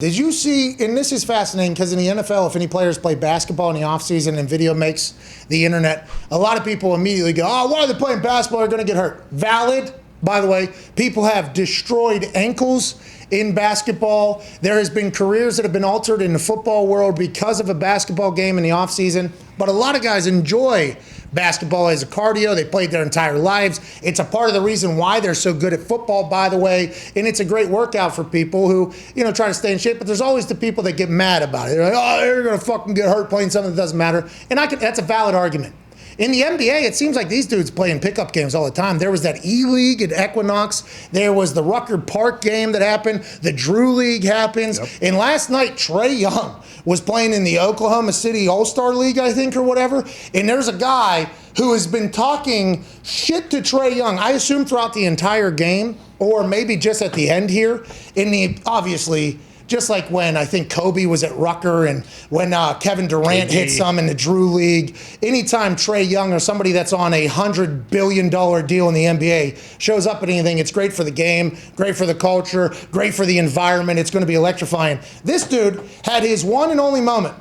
Did you see, and this is fascinating because in the NFL, if any players play basketball in the offseason and video makes the internet, a lot of people immediately go, oh, why are they playing basketball? They're going to get hurt. Valid, by the way. People have destroyed ankles in basketball. There has been careers that have been altered in the football world because of a basketball game in the offseason. But a lot of guys enjoy basketball as a cardio. They played their entire lives. It's a part of the reason why they're so good at football, by the way. And it's a great workout for people who, try to stay in shape. But there's always the people that get mad about it. They're like, oh, they're going to fucking get hurt playing something that doesn't matter. And that's a valid argument. In the NBA, it seems like these dudes playing pickup games all the time. There was that E-League at Equinox. There was the Rucker Park game that happened. The Drew League happens. Yep. And last night, Trae Young was playing in the Oklahoma City All-Star League, I think, or whatever. And there's a guy who has been talking shit to Trae Young, I assume throughout the entire game, or maybe just at the end here. Obviously, just like when I think Kobe was at Rucker and when Kevin Durant hit some in the Drew League. Anytime Trae Young or somebody that's on a $100 billion deal in the NBA shows up at anything, it's great for the game, great for the culture, great for the environment. It's going to be electrifying. This dude had his one and only moment,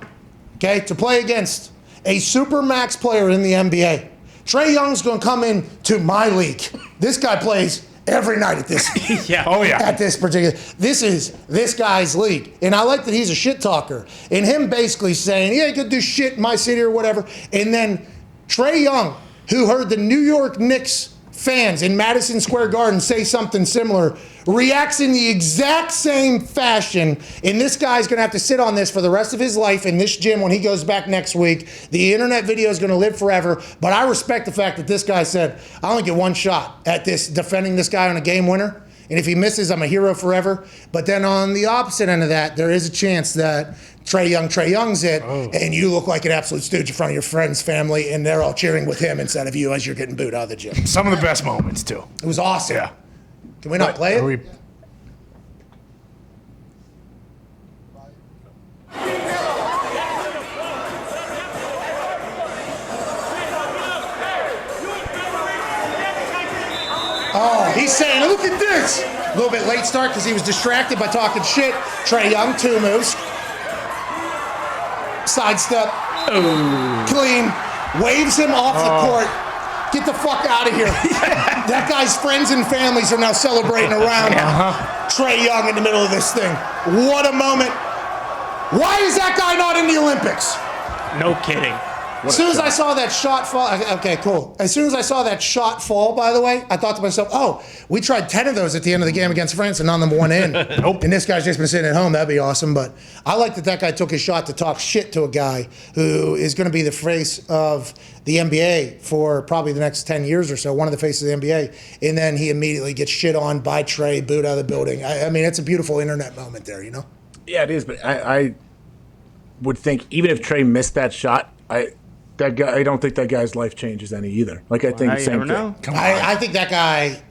to play against a supermax player in the NBA. Trae Young's going to come in to my league. This guy plays every night at this. At this particular. This is this guy's league. And I like that he's a shit talker. And him basically saying, yeah, you could do shit in my city or whatever. And then Trae Young, who heard the New York Knicks fans in Madison Square Garden say something similar, reacts in the exact same fashion. And this guy's going to have to sit on this for the rest of his life in this gym when he goes back next week. The internet video is going to live forever. But I respect the fact that this guy said, I only get one shot at this, defending this guy on a game winner. And if he misses, I'm a hero forever. But then on the opposite end of that, there is a chance that Trae Young's it, and you look like an absolute stooge in front of your friends, family, and they're all cheering with him instead of you as you're getting booed out of the gym. Some of the best moments, too. It was awesome. Yeah. Can we not play it? Oh, he's saying, look at this. A little bit late start because he was distracted by talking shit. Trae Young, 2 moves. Sidestep. Clean. Waves him off the court. Get the fuck out of here. That guy's friends and families are now celebrating around Trae Young in the middle of this thing. What a moment. Why is that guy not in the Olympics? No kidding. As soon as I saw that shot fall, okay, cool. As soon as I saw that shot fall, by the way, I thought to myself, oh, we tried 10 of those at the end of the game against France and none of them went in. Nope. And this guy's just been sitting at home. That'd be awesome. But I like that guy took his shot to talk shit to a guy who is going to be the face of the NBA for probably the next 10 years or so, one of the faces of the NBA. And then he immediately gets shit on by Trae, booed out of the building. I mean, it's a beautiful internet moment there, Yeah, it is. But I would think even if Trae missed that shot, I don't think that guy's life changes any either. Like, I think the same thing. I think that guy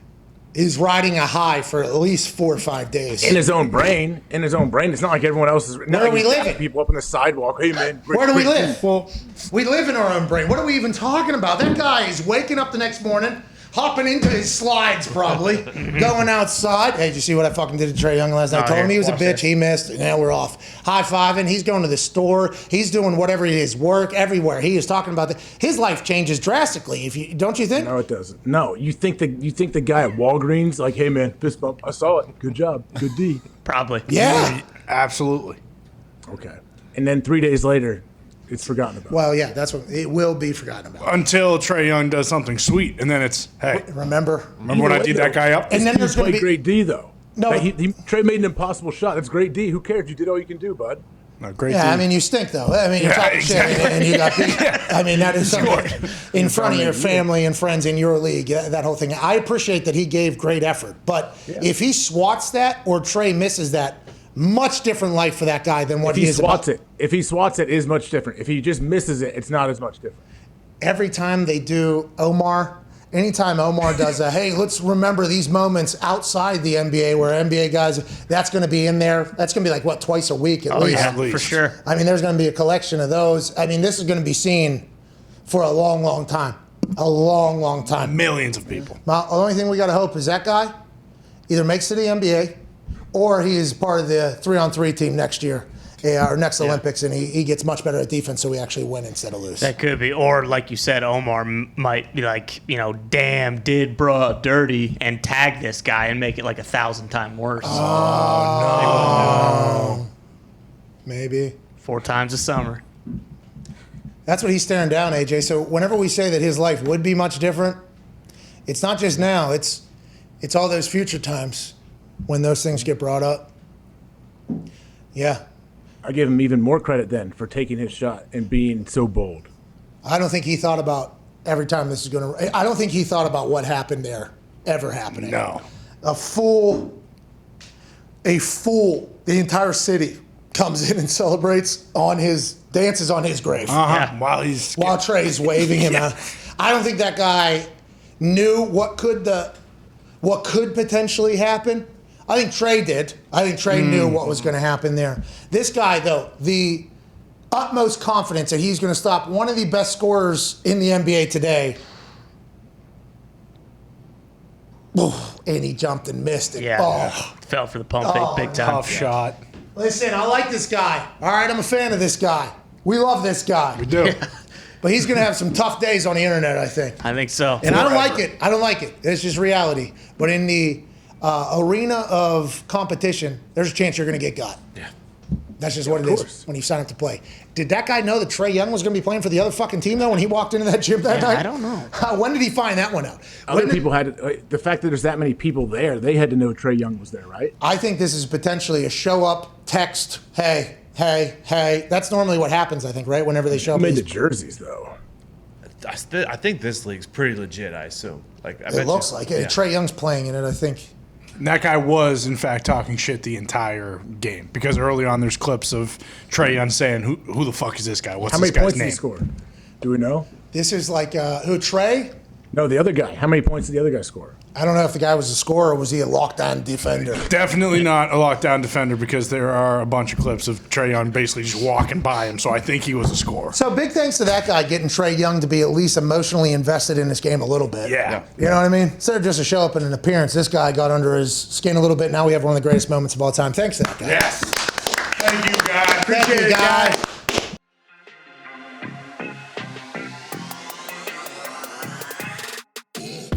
is riding a high for at least 4 or 5 days. In his own brain. It's not like everyone else is. Where are we living? People up on the sidewalk. Hey, man. Where do we live? Well, we live in our own brain. What are we even talking about? That guy is waking up the next morning, hopping into his slides probably, going outside. Hey, did you see what I fucking did to Trae Young last night? I told him he was a bitch. He missed. And now we're off. High-fiving. He's going to the store. He's doing whatever it is, work, everywhere. He is talking about that. His life changes drastically. Don't you think? No, it doesn't. No, you think the guy at Walgreens, like, hey, man, fist bump. I saw it. Good job. Good D. Probably. Yeah. Absolutely. Okay. And then 3 days later, it's forgotten about. Well, yeah, that's what it will be forgotten about. Until Trae Young does something sweet, and then it's, hey. Remember when I did that guy up? And then there's going to be great D, though. No. Trae made an impossible shot. That's great D. Who cares? You did all you can do, bud. No, great D. I mean, you stink, though. I mean, you're talking shit, and you got beat. I mean, that is something in front of your family and friends in your league, that whole thing. I appreciate that he gave great effort. But if he swats that or Trae misses that, much different life for that guy than what he is about. If he swats it, is much different. If he just misses it, it's not as much different. Every time they do anytime Omar does hey, let's remember these moments outside the NBA where NBA guys, that's going to be in there. That's going to be like, what, twice a week at least? Yeah, at least. For sure. I mean, there's going to be a collection of those. I mean, this is going to be seen for a long, long time. A long, long time. Millions of people. Now, the only thing we got to hope is that guy either makes it to the NBA or he is part of the 3-on-3 team next year. Our next Olympics, and he gets much better at defense, so we actually win instead of lose. That could be. Or, like you said, Omar might be like, damn, did bruh dirty, and tag this guy and make it like 1,000 times worse. Oh, no. Maybe. 4 times a summer. That's what he's staring down, AJ. So whenever we say that his life would be much different, it's not just now. It's all those future times when those things get brought up. Yeah. I give him even more credit then for taking his shot and being so bold. I don't think he thought about every time this is going to. I don't think he thought about what happened there ever happening. No. A fool. The entire city comes in and celebrates dances on his grave. Yeah. While Trae's waving him out. I don't think that guy knew what could potentially happen. I think Trae did. I think Trae knew what was going to happen there. This guy, though, the utmost confidence that he's going to stop one of the best scorers in the NBA today. Oof, and he jumped and missed it. Yeah. Fell for the pump fake big time. Tough shot. Listen, I like this guy. All right, I'm a fan of this guy. We love this guy. We do. But he's going to have some tough days on the internet, I think. I think so. And I don't like it. I don't like it. It's just reality. But in the arena of competition, there's a chance you're going to get got. Yeah. That's just what it is when you sign up to play. Did that guy know that Trae Young was going to be playing for the other fucking team, though, when he walked into that gym that night? I don't know. When did he find that one out? Other people had the fact that there's that many people there, they had to know Trae Young was there, right? I think this is potentially a show-up text, hey. That's normally what happens, I think, right, whenever they show up. Who made the jerseys, though? I think this league's pretty legit, I assume. It looks like it. Trae Young's playing in it, I think. And that guy was, in fact, talking shit the entire game. Because early on, there's clips of Trae Young saying, who the fuck is this guy? What's this guy's name? How many points did he score? Do we know? This is like, who, Trae? No, the other guy. How many points did the other guy score? I don't know if the guy was a scorer or was he a lockdown defender. Definitely not a lockdown defender because there are a bunch of clips of Trae Young basically just walking by him. So I think he was a scorer. So big thanks to that guy getting Trae Young to be at least emotionally invested in this game a little bit. Yeah. You know what I mean? Instead of just a show up and an appearance, this guy got under his skin a little bit. Now we have one of the greatest moments of all time. Thanks to that guy. Yes. Thank you, guys. Thank you, guy.